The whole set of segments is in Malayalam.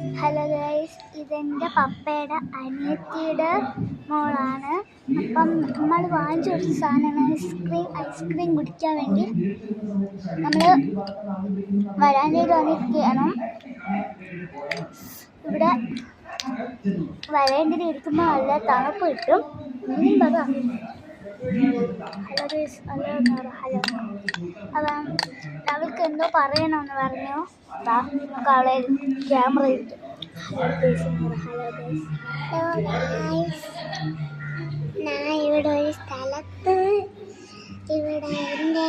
ഹലോ ഗൈസ്, ഇതെൻ്റെ പപ്പയുടെ അനിയത്തിയുടെ മോളാണ്. അപ്പം നമ്മൾ വാങ്ങിച്ചു കൊടുത്ത സാധനമാണ് ഐസ്ക്രീം കുടിക്കാൻ വേണ്ടി നമ്മൾ വരാന്തയിൽ വന്നിരിക്കുകയാണ്. ഇവിടെ വരാന്തയിൽ ഇരിക്കുമ്പോൾ നല്ല തണുപ്പ് കിട്ടും. Hello guys, hello. അപ്പം അവൾക്ക് എന്തോ പറയണമെന്ന് പറഞ്ഞു. നമുക്ക് അവളെ ക്യാമറ ഇട്ടു. ഞാൻ ഇവിടെ ഒരു സ്ഥലത്ത് ഇവിടെ എൻ്റെ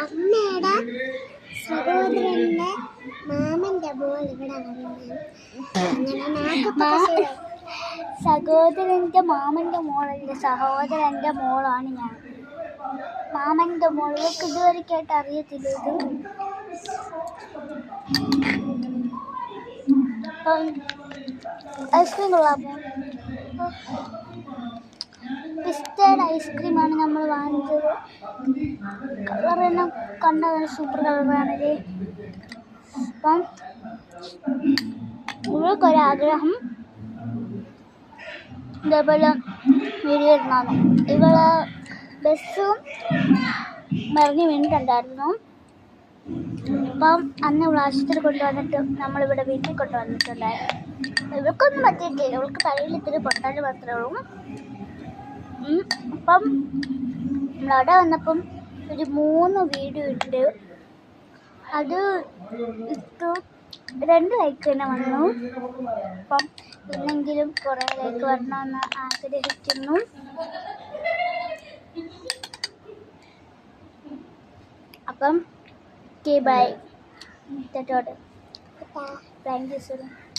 അമ്മയുടെ സഹോദരൻ്റെ മാമൻ്റെ മോൾ ഇവിടെ വന്നു. സഹോദരൻ്റെ മാമൻ്റെ മോളല്ല, സഹോദരൻ്റെ മോളാണ് ഞാൻ. മാമൻ്റെ മോൾക്ക് ഇതുവരെയായിട്ട് അറിയത്തില്ല ഇത്. ഐസ്ക്രീം കൊള്ളാമോ? പിസ്തയുടെ ഐസ്ക്രീമാണ് നമ്മൾ വാങ്ങിച്ചത്. കളറെല്ലാം കണ്ട സൂപ്പർ കളറാണത്. അപ്പം ഇവൾക്കൊരാഗ്രഹം ഇതേപോലെ വീഡിയോ ഇടണമെന്ന്. ഇവള് ബസ്സും മറിഞ്ഞ് വീണിട്ടുണ്ടായിരുന്നു. അപ്പം അന്ന് ഇവൾ ആശുപത്രി കൊണ്ടുവന്നിട്ട് നമ്മളിവിടെ വീട്ടിൽ കൊണ്ടുവന്നിട്ടുണ്ടായിരുന്നു. ഇവൾക്കൊന്നും പറ്റിയിട്ടില്ല, ഇവൾക്ക് തലയിൽ ഇത്തിരി പൊട്ടാൽ മാത്രമേ ഉള്ളൂ. അപ്പം നമ്മളവിടെ വന്നപ്പം ഒരു 3 വീഡിയോ ഇട്ട് അത് ഇട്ടു 2 ലൈക്ക് തന്നെ വന്നു. അപ്പം പിന്നെങ്കിലും കുറേ ലൈക്ക് വരണമെന്ന് ആഗ്രഹിക്കുന്നു. അപ്പം bye. Thank you so much.